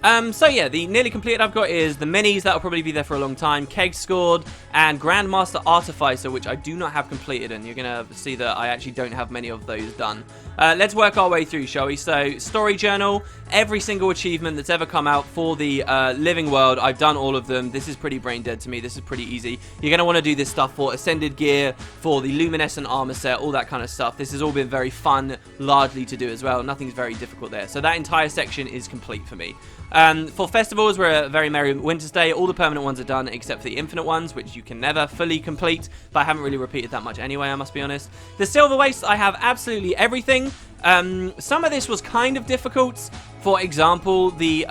Speaker 1: So yeah, the nearly completed I've got is the minis, that'll probably be there for a long time, keg scored, and Grandmaster Artificer, which I do not have completed, and you're going to see that I actually don't have many of those done. Let's work our way through, shall we? So, Story Journal, every single achievement that's ever come out for the Living World, I've done all of them. This is pretty brain dead to me, this is pretty easy. You're going to want to do this stuff for Ascended Gear, for the Luminescent Armor set, all that kind of stuff. This has all been very fun, largely to do as well. Nothing's very difficult there. So that entire section is complete for me. For festivals, we're a very merry Winter's Day. All the permanent ones are done except for the infinite ones, which you can never fully complete, but I haven't really repeated that much anyway, I must be honest. The Silver Waste, I have absolutely everything. Some of this was kind of difficult. For example, the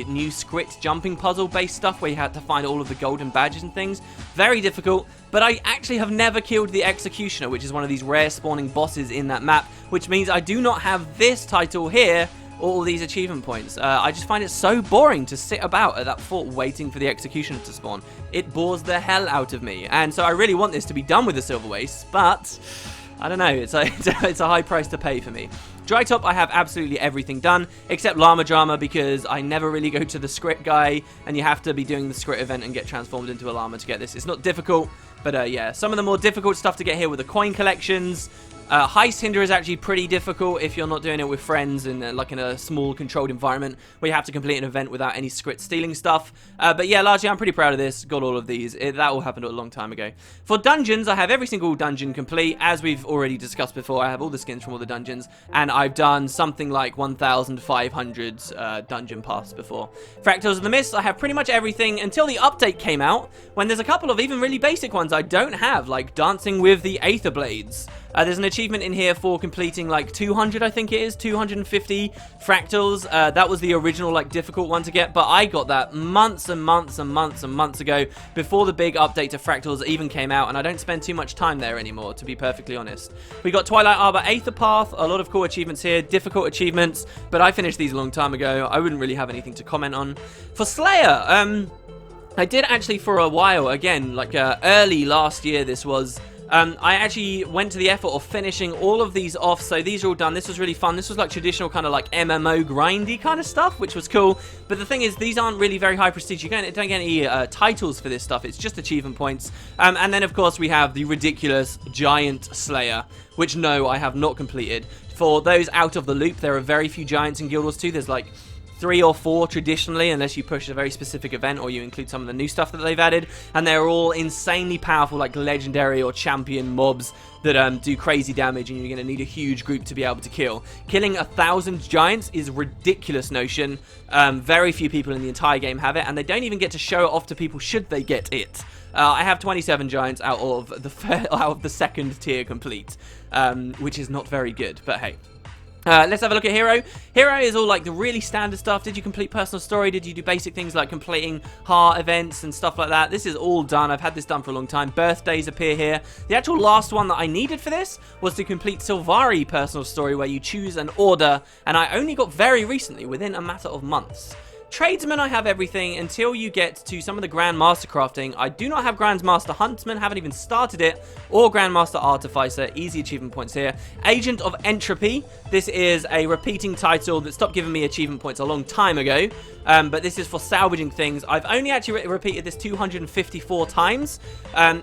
Speaker 1: new Scrit jumping puzzle based stuff where you had to find all of the golden badges and things. Very difficult, but I actually have never killed the Executioner, which is one of these rare spawning bosses in that map, which means I do not have this title here, all these achievement points. I just find it so boring to sit about at that fort waiting for the Executioner to spawn. It bores the hell out of me, and so I really want this to be done with the Silver Waste, but I don't know, it's a high price to pay for me. Dry Top, I have absolutely everything done, except Llama Drama, because I never really go to the Scrit guy, and you have to be doing the Scrit event and get transformed into a llama to get this. It's not difficult, but yeah, some of the more difficult stuff to get here were the coin collections. Heist Hinder is actually pretty difficult if you're not doing it with friends and like in a small controlled environment where you have to complete an event without any Scrit stealing stuff. But yeah, largely I'm pretty proud of this. Got all of these. That all happened a long time ago. For dungeons, I have every single dungeon complete. As we've already discussed before, I have all the skins from all the dungeons, and I've done something like 1,500 dungeon paths before. Fractals of the Mist, I have pretty much everything until the update came out, when there's a couple of even really basic ones I don't have, like Dancing with the Aether Blades. There's an achievement in here for completing like 200, I think it is, 250 fractals. That was the original like difficult one to get, but I got that months and months and months and months ago before the big update to fractals even came out, and I don't spend too much time there anymore, to be perfectly honest. We got Twilight Arbor Aether Path, a lot of cool achievements here, difficult achievements, but I finished these a long time ago. I wouldn't really have anything to comment on. For Slayer, I did actually for a while, again, like early last year this was, I actually went to the effort of finishing all of these off, so these are all done. This was really fun. This was like traditional kind of like MMO grindy kind of stuff, which was cool. But the thing is, these aren't really very high prestige. You don't get any titles for this stuff. It's just achievement points. And then, of course, we have the ridiculous Giant Slayer, which, no, I have not completed. For those out of the loop, there are very few giants in Guild Wars 2. There's like 3 or 4 traditionally, unless you push a very specific event or you include some of the new stuff that they've added, and they're all insanely powerful, like legendary or champion mobs that do crazy damage, and you're going to need a huge group to be able to kill. Killing 1,000 giants is a ridiculous notion. Very few people in the entire game have it, and they don't even get to show it off to people should they get it. I have 27 giants out of the second tier complete, which is not very good, but hey. Let's have a look at Hero. Hero is all like the really standard stuff. Did you complete personal story? Did you do basic things like completing heart events and stuff like that? This is all done. I've had this done for a long time. Birthdays appear here. The actual last one that I needed for this was to complete Sylvari personal story, where you choose an order, and I only got very recently, within a matter of months. Tradesman, I have everything until you get to some of the Grandmaster crafting. I do not have Grandmaster Huntsman, haven't even started it, or Grandmaster Artificer. Easy achievement points here. Agent of Entropy. This is a repeating title that stopped giving me achievement points a long time ago, but this is for salvaging things. I've only actually repeated this 254 times.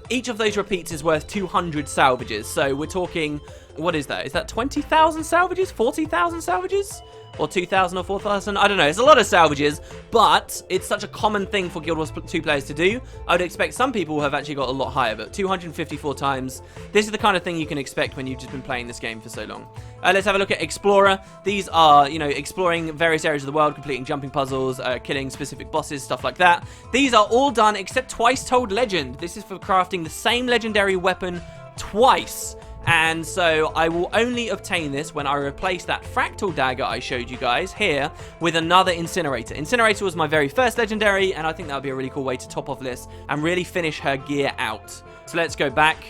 Speaker 1: Each of those repeats is worth 200 salvages, so we're talking, what is that? Is that 20,000 salvages? 40,000 salvages? Or 2,000 or 4,000? I don't know. It's a lot of salvages, but it's such a common thing for Guild Wars 2 players to do. I would expect some people have actually got a lot higher, but 254 times. This is the kind of thing you can expect when you've just been playing this game for so long. Let's have a look at Explorer. These are, you know, exploring various areas of the world, completing jumping puzzles, killing specific bosses, stuff like that. These are all done except Twice Told Legend. This is for crafting the same legendary weapon twice. And so I will only obtain this when I replace that fractal dagger I showed you guys here with another incinerator. Incinerator was my very first legendary, and I think that would be a really cool way to top off this and really finish her gear out. So let's go back.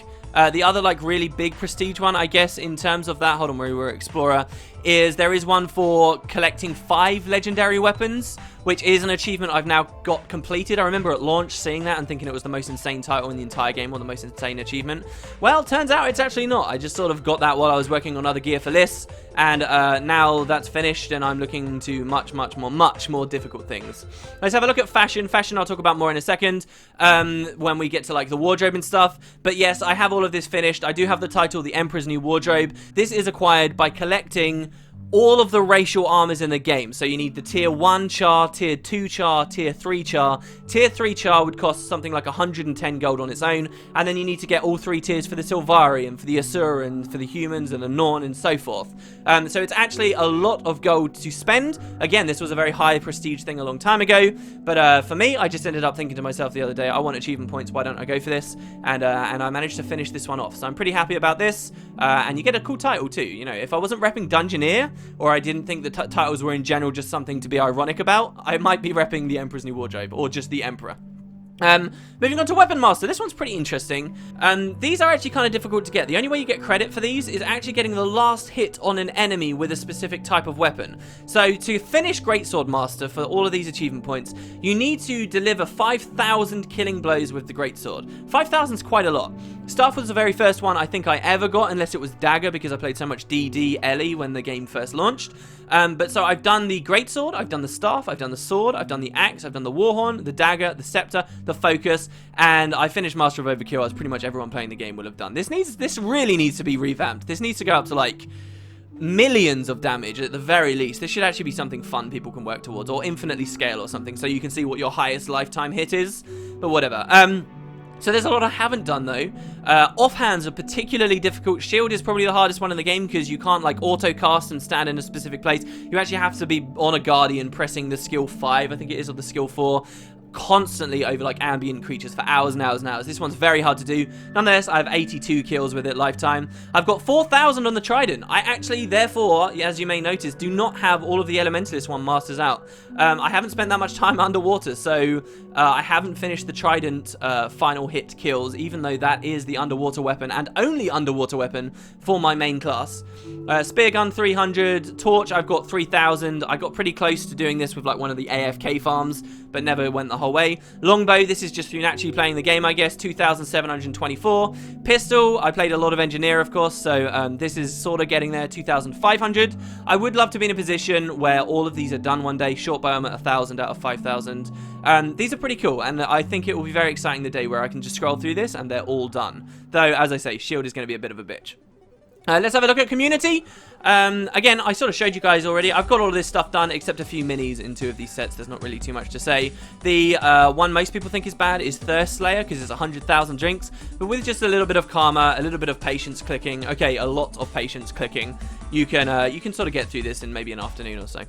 Speaker 1: The other like really big prestige one, I guess, in terms of that, hold on, we were Explorer, is there is one for collecting 5 legendary weapons, which is an achievement I've now got completed. I remember at launch seeing that and thinking it was the most insane title in the entire game, or the most insane achievement. Well, turns out it's actually not. I just sort of got that while I was working on other gear for lists, and now that's finished, and I'm looking to much more difficult things. Let's have a look at fashion. Fashion I'll talk about more in a second, when we get to like the wardrobe and stuff. But yes, I have all of this finished. I do have the title, The Emperor's New Wardrobe. This is acquired by collecting all of the racial armors in the game. So you need the tier 1 char, tier 2 char, tier 3 char. Tier 3 char would cost something like 110 gold on its own, and then you need to get all 3 tiers for the Sylvari, and for the Asura, and for the humans, and the Norn, and so forth. So it's actually a lot of gold to spend. Again, this was a very high prestige thing a long time ago, but for me, I just ended up thinking to myself the other day, I want achievement points, why don't I go for this? And I managed to finish this one off, so I'm pretty happy about this, and you get a cool title too. You know, if I wasn't repping Dungeoneer, or I didn't think the titles were in general just something to be ironic about, I might be repping the Emperor's New Wardrobe, or just the Emperor. Moving on to Weapon Master. This one's pretty interesting. These are actually kind of difficult to get. The only way you get credit for these is actually getting the last hit on an enemy with a specific type of weapon. So to finish Greatsword Master for all of these achievement points, you need to deliver 5,000 killing blows with the Greatsword. 5,000 is quite a lot. Staff was the very first one I think I ever got, unless it was Dagger, because I played so much DD Ellie when the game first launched. But so I've done the Greatsword, I've done the Staff, I've done the Sword, I've done the Axe, I've done the Warhorn, the Dagger, the Scepter, the Focus, and I finished Master of Overkill, as pretty much everyone playing the game will have done. This really needs to be revamped. This needs to go up to like millions of damage at the very least. This should actually be something fun people can work towards, or infinitely scale or something, so you can see what your highest lifetime hit is. But whatever. So there's a lot I haven't done though. Offhands are particularly difficult. Shield is probably the hardest one in the game because you can't like auto cast and stand in a specific place. You actually have to be on a Guardian pressing the skill 5, I think it is, or the skill 4. Constantly over like ambient creatures for hours and hours and hours. This one's very hard to do. Nonetheless, I have 82 kills with it lifetime. I've got 4,000 on the Trident. I actually, therefore, as you may notice, do not have all of the Elementalist one masters out. I haven't spent that much time underwater, so I haven't finished the Trident final hit kills, even though that is the underwater weapon and only underwater weapon for my main class. Spear gun 300, torch I've got 3,000. I got pretty close to doing this with like one of the AFK farms, but never went the whole way. Longbow, this is just through naturally playing the game, I guess, 2,724. Pistol, I played a lot of Engineer, of course, so this is sort of getting there, 2,500. I would love to be in a position where all of these are done one day. Short bow, I'm at 1,000 out of 5,000. These are pretty cool, and I think it will be very exciting the day where I can just scroll through this and they're all done. Though, as I say, shield is going to be a bit of a bitch. Let's have a look at community. Again, I sort of showed you guys already. I've got all of this stuff done, except a few minis in 2 of these sets. There's not really too much to say. The one most people think is bad is Thirst Slayer, because it's 100,000 drinks. But with just a little bit of karma, a little bit of patience clicking, okay, a lot of patience clicking, you can sort of get through this in maybe an afternoon or so.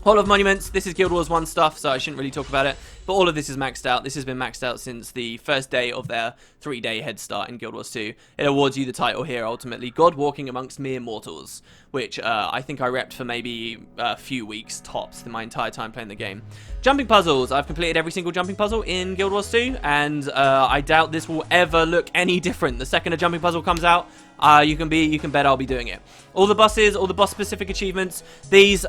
Speaker 1: Hall of Monuments, this is Guild Wars 1 stuff, so I shouldn't really talk about it. But all of this is maxed out. This has been maxed out since the first day of their 3-day head start in Guild Wars 2. It awards you the title here, ultimately, God Walking Amongst Mere Mortals, which I think I repped for maybe a few weeks tops in my entire time playing the game. Jumping puzzles. I've completed every single jumping puzzle in Guild Wars 2, and I doubt this will ever look any different. The second a jumping puzzle comes out, you can bet I'll be doing it. All the bosses, all the boss-specific achievements, these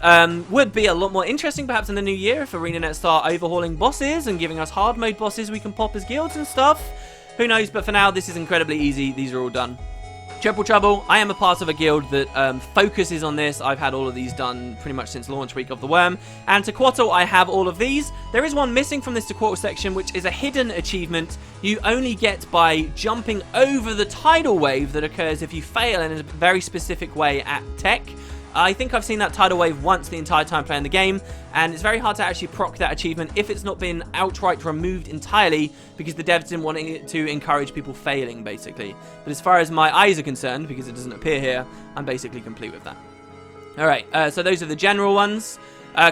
Speaker 1: would be a lot more interesting perhaps in the new year if ArenaNet start overhauling bosses and giving us hard mode bosses we can pop as guilds and stuff. Who knows, but for now, this is incredibly easy. These are all done. Triple Trouble, I am a part of a guild that focuses on this. I've had all of these done pretty much since launch week of the Worm. And Tequatl, I have all of these. There is one missing from this Tequatl section, which is a hidden achievement you only get by jumping over the tidal wave that occurs if you fail in a very specific way at tech. I think I've seen that tidal wave once the entire time playing the game, and it's very hard to actually proc that achievement if it's not been outright removed entirely, because the devs didn't want it to encourage people failing, basically. But as far as my eyes are concerned, because it doesn't appear here, I'm basically complete with that. Alright, so those are the general ones.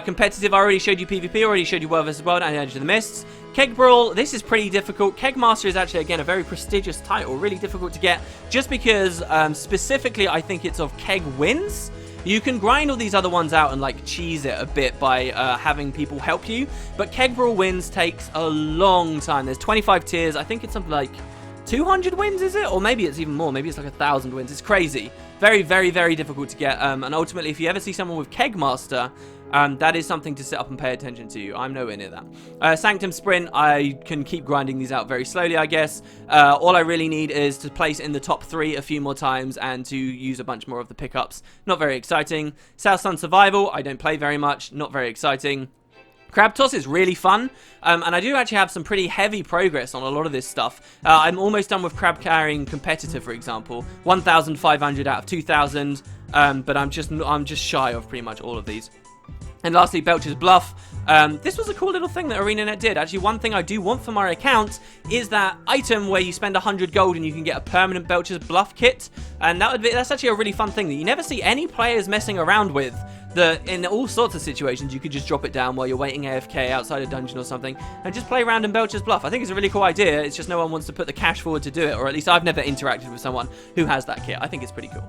Speaker 1: Competitive, I already showed you PvP, already showed you World vs. World and Edge of the Mists. Keg Brawl, this is pretty difficult. Keg Master is actually, again, a very prestigious title, really difficult to get, just because, specifically, I think it's of Keg wins. You can grind all these other ones out and like cheese it a bit by having people help you, but Keg Brawl wins takes a long time. There's 25 tiers. I think it's something like 200 wins, is it? Or maybe it's even more. Maybe it's like 1,000 wins. It's crazy. Very, very, very difficult to get. And ultimately, if you ever see someone with Kegmaster, that is something to sit up and pay attention to. I'm nowhere near that. Sanctum Sprint, I can keep grinding these out very slowly, I guess. All I really need is to place in the top 3 a few more times and to use a bunch more of the pickups. Not very exciting. South Sun Survival, I don't play very much. Not very exciting. Crab Toss is really fun, and I do actually have some pretty heavy progress on a lot of this stuff. I'm almost done with Crab Carrying Competitor, for example. 1,500 out of 2,000, but I'm just shy of pretty much all of these. And lastly, Belcher's Bluff. This was a cool little thing that ArenaNet did. Actually, one thing I do want for my account is that item where you spend 100 gold and you can get a permanent Belcher's Bluff kit. And that's actually a really fun thing that you never see any players messing around with. In all sorts of situations, you could just drop it down while you're waiting AFK outside a dungeon or something and just play random Belcher's Bluff. I think it's a really cool idea. It's just no one wants to put the cash forward to do it, or at least I've never interacted with someone who has that kit. I think it's pretty cool.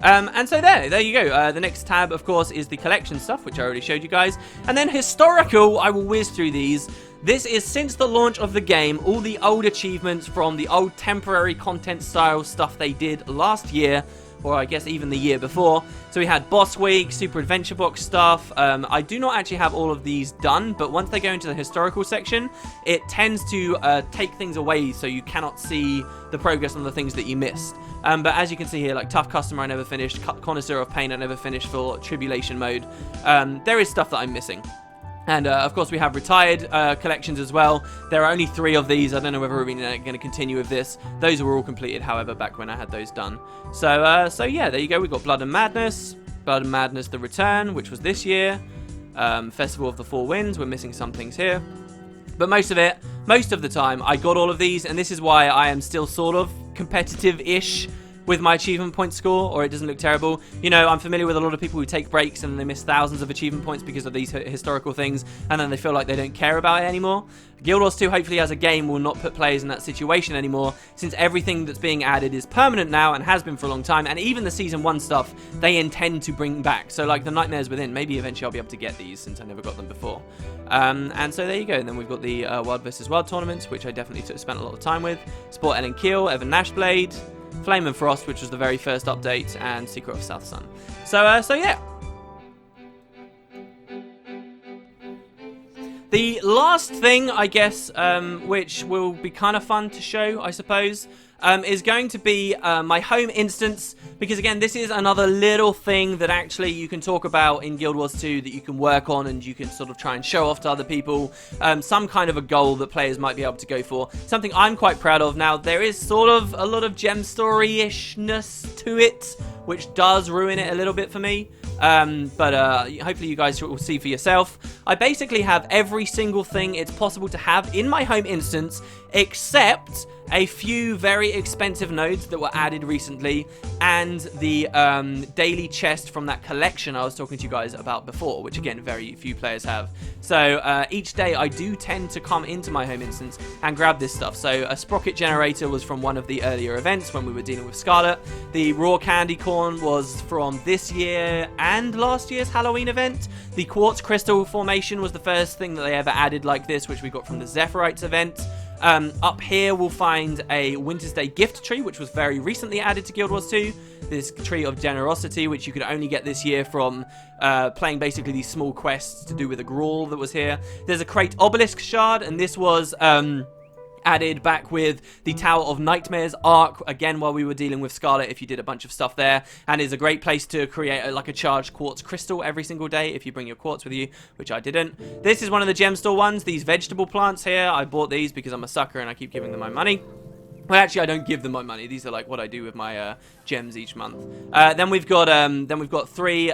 Speaker 1: And so there you go. The next tab, of course, is the collection stuff, which I already showed you guys. And then historical, I will whiz through these. This is since the launch of the game, all the old achievements from the old temporary content style stuff they did last year, or I guess even the year before. So we had Boss Week, Super Adventure Box stuff. I do not actually have all of these done, but once they go into the historical section, it tends to take things away so you cannot see the progress on the things that you missed. But as you can see here, like Tough Customer I never finished, Connoisseur of Pain I never finished for Tribulation mode. There is stuff that I'm missing. And, of course, we have retired collections as well. There are only 3 of these. I don't know whether we're going to continue with this. Those were all completed, however, back when I had those done. So yeah, there you go. We've got Blood and Madness. Blood and Madness The Return, which was this year. Festival of the Four Winds. We're missing some things here. But most of the time, I got all of these. And this is why I am still sort of competitive-ish with my achievement point score, or it doesn't look terrible. You know, I'm familiar with a lot of people who take breaks and they miss thousands of achievement points because of these historical things, and then they feel like they don't care about it anymore. Guild Wars 2, hopefully as a game, will not put players in that situation anymore, since everything that's being added is permanent now and has been for a long time, and even the Season 1 stuff, they intend to bring back. So like the Nightmares Within, maybe eventually I'll be able to get these, since I never got them before. And so there you go. And then we've got the Wild vs. Wild tournaments, which I definitely spent a lot of time with. Sport Ellen Keel, Evan Nashblade, Flame and Frost, which was the very first update, and Secret of South Sun. So yeah. The last thing, I guess, which will be kind of fun to show, I suppose, is going to be my home instance, because again, this is another little thing that actually you can talk about in Guild Wars 2 that you can work on and you can sort of try and show off to other people, some kind of a goal that players might be able to go for, something I'm quite proud of. Now, there is sort of a lot of gem story-ishness to it, which does ruin it a little bit for me. But hopefully you guys will see for yourself. I basically have every single thing it's possible to have in my home instance, except a few very expensive nodes that were added recently, and the daily chest from that collection I was talking to you guys about before, which again, very few players have. So each day I do tend to come into my home instance and grab this stuff. So a sprocket generator was from one of the earlier events when we were dealing with Scarlet. The raw candy corn was from this year and last year's Halloween event. The quartz crystal formation was the first thing that they ever added like this, which we got from the Zephyrite event. Up here we'll find a Winter's Day gift tree, which was very recently added to Guild Wars 2. This Tree of Generosity, which you could only get this year from playing basically these small quests to do with a Grawl that was here. There's a Crate Obelisk Shard, and this was added back with the Tower of Nightmares arc, again while we were dealing with Scarlet, if you did a bunch of stuff there, and is a great place to create like a charged quartz crystal every single day if you bring your quartz with you, which I didn't. This is one of the gem store ones, these vegetable plants here. I bought these because I'm a sucker and I keep giving them my money. Well, actually, I don't give them my money. These are like what I do with my gems each month. Then we've got 3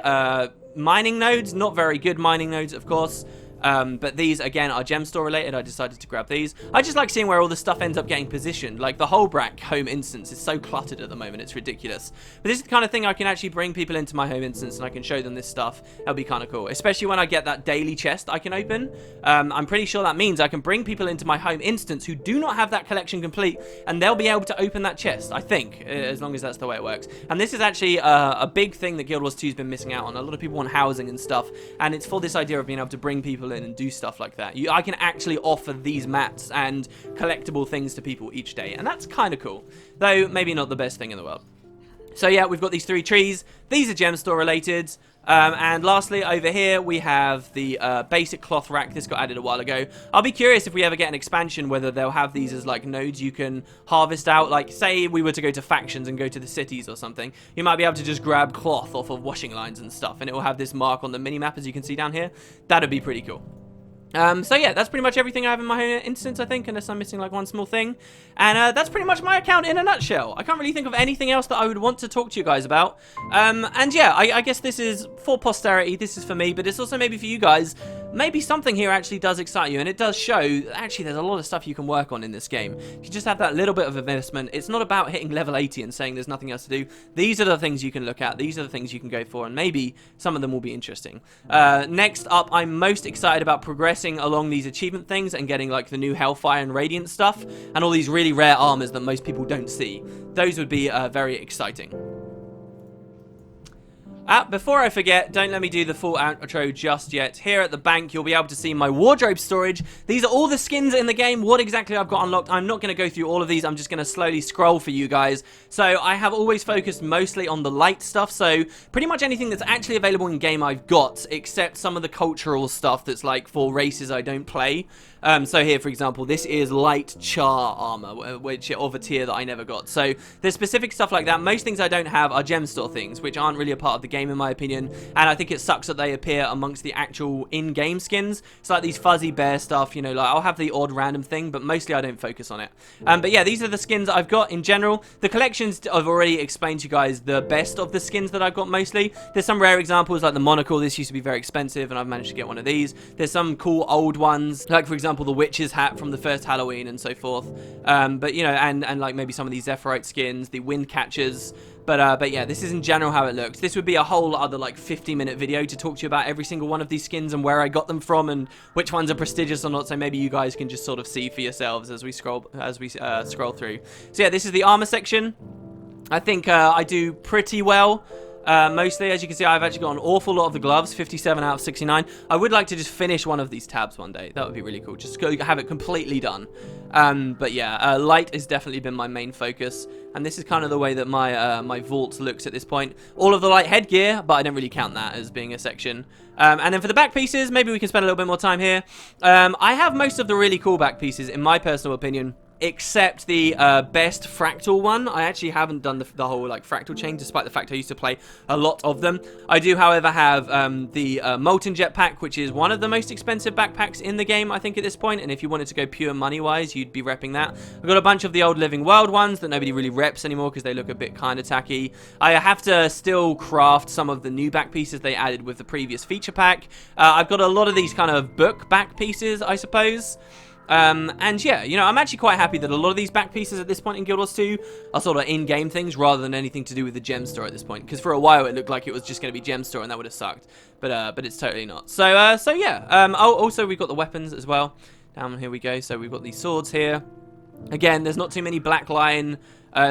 Speaker 1: mining nodes, not very good mining nodes, of course. But these, again, are gem store related. I decided to grab these. I just like seeing where all the stuff ends up getting positioned. Like, the whole Brack home instance is so cluttered at the moment, it's ridiculous. But this is the kind of thing I can actually bring people into my home instance and I can show them this stuff. That'll be kind of cool. Especially when I get that daily chest I can open. I'm pretty sure that means I can bring people into my home instance who do not have that collection complete, and they'll be able to open that chest, I think, as long as that's the way it works. And this is actually a big thing that Guild Wars 2 has been missing out on. A lot of people want housing and stuff, and it's for this idea of being able to bring people people in and do stuff like that. I can actually offer these mats and collectible things to people each day, and that's kind of cool, though maybe not the best thing in the world. So yeah, we've got these 3 trees. These are gem store related. And lastly, over here, we have the basic cloth rack. This got added a while ago. I'll be curious if we ever get an expansion, whether they'll have these as, like, nodes you can harvest out. Like, say we were to go to factions and go to the cities or something. You might be able to just grab cloth off of washing lines and stuff, and it will have this mark on the mini-map, as you can see down here. That'd be pretty cool. So yeah, that's pretty much everything I have in my instance, I think, unless I'm missing like one small thing. And that's pretty much my account in a nutshell. I can't really think of anything else that I would want to talk to you guys about. And yeah, I guess this is for posterity, this is for me, but it's also maybe for you guys. Maybe something here actually does excite you, and it does show, actually, there's a lot of stuff you can work on in this game. If you just have that little bit of investment, it's not about hitting level 80 and saying there's nothing else to do. These are the things you can look at, these are the things you can go for, and maybe some of them will be interesting. Next up, I'm most excited about progressing along these achievement things and getting like the new Hellfire and Radiant stuff, and all these really rare armors that most people don't see. Those would be very exciting. Before I forget, don't let me do the full outro just yet. Here at the bank, you'll be able to see my wardrobe storage. These are all the skins in the game, what exactly I've got unlocked. I'm not going to go through all of these, I'm just going to slowly scroll for you guys. So I have always focused mostly on the light stuff, so pretty much anything that's actually available in game I've got, except some of the cultural stuff that's like for races I don't play. So here, for example, this is light char armor, which of a tier that I never got. So there's specific stuff like that. Most things I don't have are gem store things, which aren't really a part of the game in my opinion. And I think it sucks that they appear amongst the actual in-game skins. It's like these fuzzy bear stuff, you know, like I'll have the odd random thing, but mostly I don't focus on it. But yeah, these are the skins I've got in general. The collections, I've already explained to you guys the best of the skins that I've got mostly. There's some rare examples like the monocle. This used to be very expensive and I've managed to get one of these. There's some cool old ones, like for example the witch's hat from the first Halloween and so forth. But you know, and like maybe some of these Zephyrite skins, the wind catchers. But yeah, this is in general how it looks. This would be a whole other like 50-minute video to talk to you about every single one of these skins and where I got them from and which ones are prestigious or not. So maybe you guys can just sort of see for yourselves as we scroll scroll through. So yeah, this is the armor section. I think I do pretty well. Mostly, as you can see, I've actually got an awful lot of the gloves, 57 out of 69. I would like to just finish one of these tabs one day. That would be really cool. Just go have it completely done. But yeah, light has definitely been my main focus. And this is kind of the way that my my vault looks at this point. All of the light headgear, but I don't really count that as being a section. And then for the back pieces, maybe we can spend a little bit more time here. I have most of the really cool back pieces, in my personal opinion. Except the best fractal one. I actually haven't done the whole like fractal chain, despite the fact I used to play a lot of them. I do, however, have the Molten Jetpack, which is one of the most expensive backpacks in the game, I think, at this point. And if you wanted to go pure money-wise, you'd be repping that. I've got a bunch of the old Living World ones that nobody really reps anymore because they look a bit kind of tacky. I have to still craft some of the new back pieces they added with the previous feature pack. I've got a lot of these kind of book back pieces, I suppose. And yeah, you know, I'm actually quite happy that a lot of these back pieces at this point in Guild Wars 2 are sort of in-game things rather than anything to do with the gem store at this point. Because for a while it looked like it was just going to be gem store and that would have sucked. But it's totally not. So yeah. Oh, also we've got the weapons as well. Down here we go. So we've got these swords here. Again, there's not too many Black Lion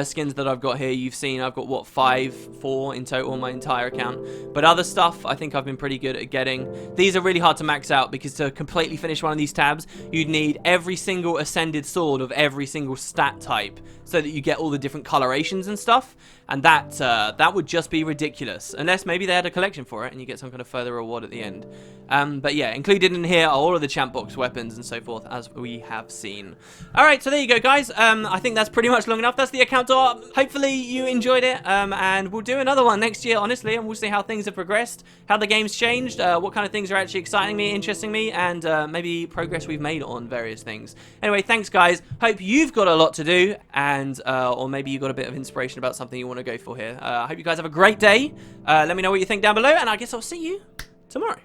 Speaker 1: skins that I've got here. You've seen I've got, what, 4 in total on my entire account. But other stuff, I think I've been pretty good at getting. These are really hard to max out because to completely finish one of these tabs, you'd need every single ascended sword of every single stat type so that you get all the different colorations and stuff. And that would just be ridiculous. Unless maybe they had a collection for it and you get some kind of further reward at the end. But yeah, included in here are all of the champ box weapons and so forth, as we have seen. Alright, so there you go, guys. I think that's pretty much long enough. That's the account tour. Hopefully you enjoyed it. And we'll do another one next year, honestly, and we'll see how things have progressed, how the game's changed, what kind of things are actually exciting me, interesting me, and maybe progress we've made on various things. Anyway, thanks, guys. Hope you've got a lot to do, and or maybe you got a bit of inspiration about something you want to go for here. I hope you guys have a great day. Let me know what you think down below, and I guess I'll see you tomorrow.